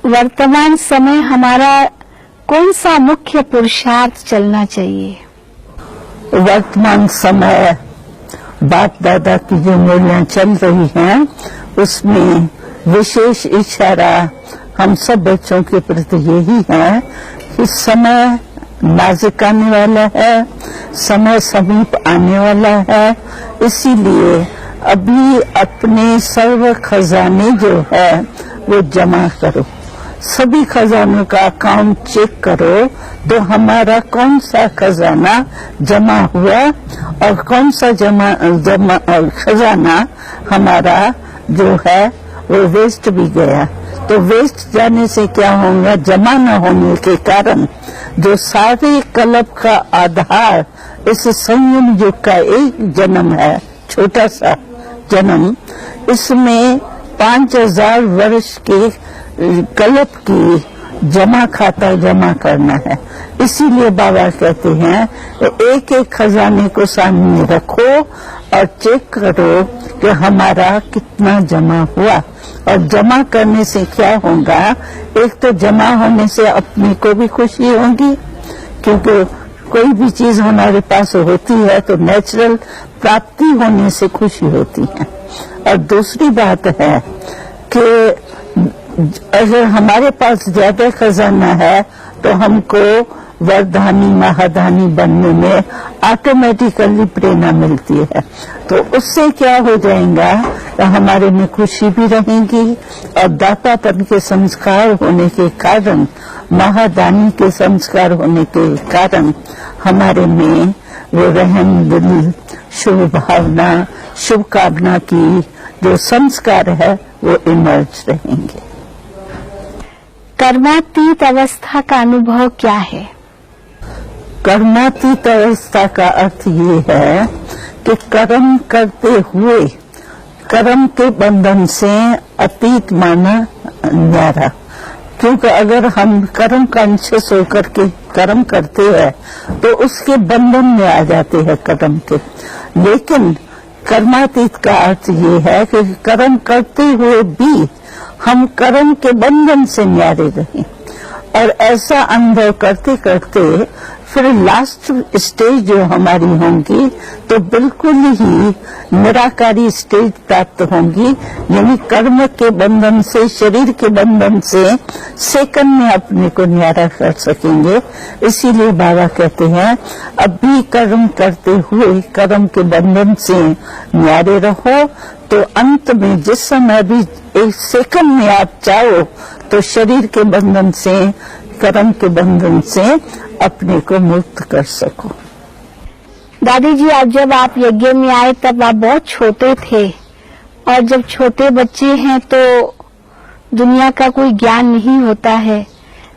वर्तमान समय हमारा कौन सा मुख्य पुरुषार्थ चलना चाहिए? वर्तमान समय बाप दादा की जो मूल्यां चल रही हैं उसमें विशेष इशारा हम सब बच्चों के प्रति यही है कि समय नाजुक आने वाला है, समय समीप आने वाला है। इसीलिए अभी अपने सर्व खजाने जो है वो जमा करो, सभी खजानों का अकाउंट चेक करो तो हमारा कौन सा खजाना जमा हुआ और कौन सा खजाना हमारा जो है वो वेस्ट भी गया। तो वेस्ट जाने से क्या होगा, जमा न होने के कारण जो सारे कल्प का आधार इस संयम युग का एक जन्म है, छोटा सा जन्म, इसमें 5000 वर्ष के कल्प की जमा खाता जमा करना है। इसीलिए बाबा कहते हैं एक एक खजाने को सामने रखो और चेक करो कि हमारा कितना जमा हुआ। और जमा करने से क्या होगा, एक तो जमा होने से अपने को भी खुशी होगी, क्योंकि कोई भी चीज हमारे पास होती है तो नेचुरल प्राप्ति होने से खुशी होती है। और दूसरी बात है कि अगर हमारे पास ज्यादा खजाना है तो हमको वरदानी महादानी बनने में ऑटोमेटिकली प्रेरणा मिलती है। तो उससे क्या हो जाएगा, तो हमारे में खुशी भी रहेगी और दातापन के संस्कार होने के कारण, महादानी के संस्कार होने के कारण हमारे में वो रहम दिल, शुभ भावना, शुभ कामना की जो संस्कार है वो इमर्ज रहेंगे। कर्मातीत अवस्था का अनुभव क्या है? कर्मातीत अवस्था का अर्थ ये है कि कर्म करते हुए कर्म के बंधन से अतीत माना न्यारा। क्योंकि अगर हम कर्म कॉन्शियस होकर के कर्म करते हैं तो उसके बंधन में आ जाते हैं कर्म के। लेकिन कर्मातीत का अर्थ ये है कि कर्म करते हुए भी हम कर्म के बंधन से न्यारे रहें। और ऐसा अनुभव करते करते फिर लास्ट स्टेज जो हमारी होंगी तो बिल्कुल ही निराकारी स्टेज प्राप्त होंगी, यानी कर्म के बंधन से, शरीर के बंधन से सेकंड में अपने को न्यारा कर सकेंगे। इसीलिए बाबा कहते हैं अभी कर्म करते हुए कर्म के बंधन से न्यारे रहो, तो अंत में जिस समय भी एक सेकंड में आप चाहो तो शरीर के बंधन से, कर्म के बंधन से अपने को मुक्त कर सको। दादी जी, आज जब आप यज्ञ में आए तब आप बहुत छोटे थे, और जब छोटे बच्चे हैं तो दुनिया का कोई ज्ञान नहीं होता है,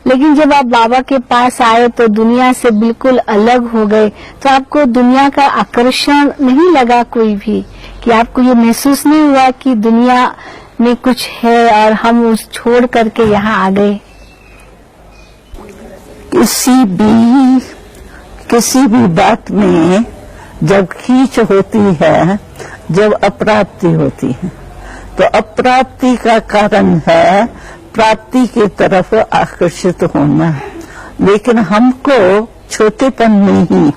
लेकिन जब आप बाबा के पास आए तो दुनिया से बिल्कुल अलग हो गए। तो आपको दुनिया का आकर्षण नहीं लगा कोई भी, कि आपको ये महसूस नहीं हुआ कि दुनिया में कुछ है और हम उस छोड़ करके यहाँ आ गए? किसी भी बात में जब खींच होती है, जब अप्राप्ति होती है, तो अप्राप्ति का कारण है प्राप्ति की तरफ आकर्षित होना। लेकिन हमको छोटेपन में ही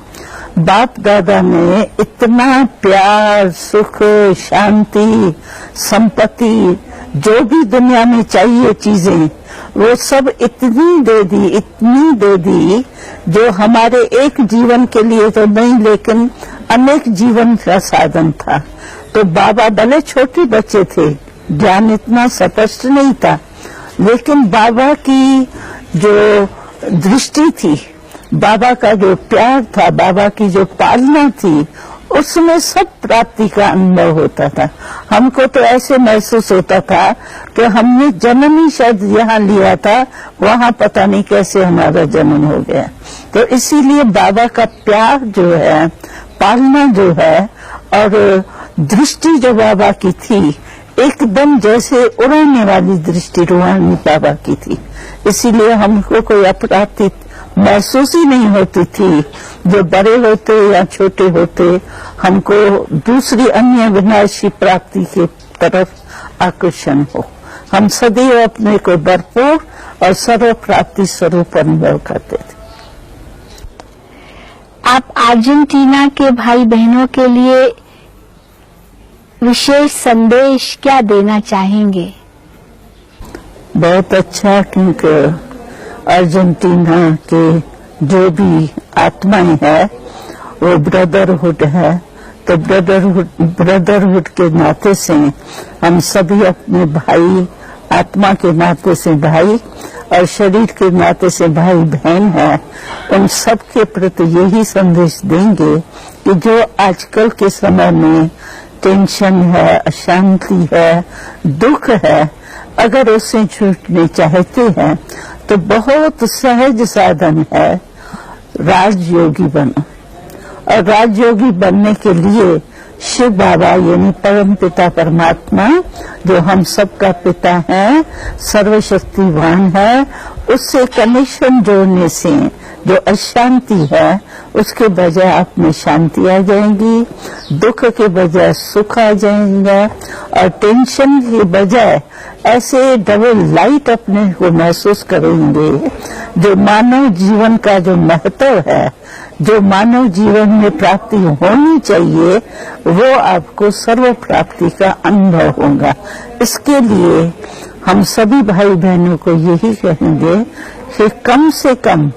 बाप दादा ने इतना प्यार, सुख, शांति, संपत्ति, जो भी दुनिया में चाहिए चीजें, वो सब इतनी दे दी जो हमारे एक जीवन के लिए तो नहीं, लेकिन अनेक जीवन का साधन था। तो बाबा भले छोटे बच्चे थे, ज्ञान इतना स्पष्ट नहीं था, लेकिन बाबा की जो दृष्टि थी, बाबा का जो प्यार था, बाबा की जो पालना थी, उसमें सब प्राप्ति का अनुभव होता था। हमको तो ऐसे महसूस होता था कि हमने जन्म ही शायद यहाँ लिया था, वहाँ पता नहीं कैसे हमारा जन्म हो गया। तो इसीलिए बाबा का प्यार जो है, पालना जो है, और दृष्टि जो बाबा की थी, एकदम जैसे उड़ाने वाली दृष्टि रूहानी बाबा की थी। इसीलिए हमको कोई अप्राप्ति महसूस ही नहीं होती थी। जो बड़े होते या छोटे होते, हमको दूसरी अन्य विनाशी प्राप्ति की तरफ आकर्षण हो। हम सदैव अपने को भरपूर और सर्व प्राप्ति स्वरूप अनुभव करते थे। आप अर्जेंटीना के भाई बहनों के लिए विशेष संदेश क्या देना चाहेंगे? बहुत अच्छा, क्योंकि अर्जेंटीना के जो भी आत्माएं है वो ब्रदरहुड है, तो ब्रदरहुड के नाते से हम सभी अपने भाई, आत्मा के नाते से भाई और शरीर के नाते से भाई बहन है, उन सब के प्रति यही संदेश देंगे कि जो आजकल के समय में टेंशन है, अशांति है, दुख है, अगर उससे छूटने चाहते हैं तो बहुत सहज साधन है, राजयोगी बनो। और राजयोगी बनने के लिए शिव बाबा यानी परम पिता परमात्मा, जो हम सबका पिता है, सर्वशक्तिवान है, उससे कनेक्शन जोड़ने से जो अशांति है उसके बजाय आप में शांति आ जाएंगी, दुख के बजाय सुख आ जाएंगे, और टेंशन के बजाय ऐसे डबल लाइट अपने को महसूस करेंगे। जो मानव जीवन का जो महत्व है, जो मानव जीवन में प्राप्ति होनी चाहिए, वो आपको सर्व प्राप्ति का अनुभव होगा। इसके लिए हम सभी भाई बहनों को यही कहेंगे कि कम से कम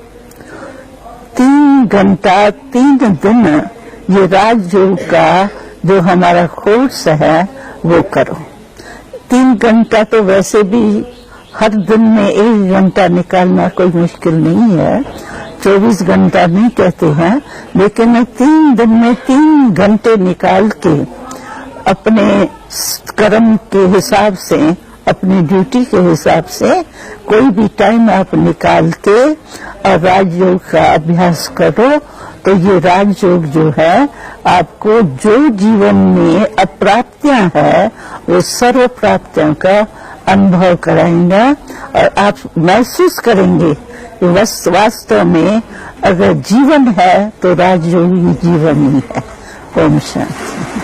3 घंटा 3 दिन ये राजयोग का जो हमारा कोर्स है वो करो। 3 घंटा तो वैसे भी हर दिन में 1 घंटा निकालना कोई मुश्किल नहीं है, 24 घंटा नहीं कहते हैं, लेकिन 3 दिन में 3 घंटे निकाल के अपने कर्म के हिसाब से, अपनी ड्यूटी के हिसाब से कोई भी टाइम आप निकाल के और राजयोग का अभ्यास करो, तो ये राजयोग जो है आपको जो जीवन में अप्राप्तियां है वो सर्व प्राप्तियों का अनुभव कराएंगे, और आप महसूस करेंगे कि वास्तव में अगर जीवन है तो राजयोगी जीवन ही है। ओम शांति।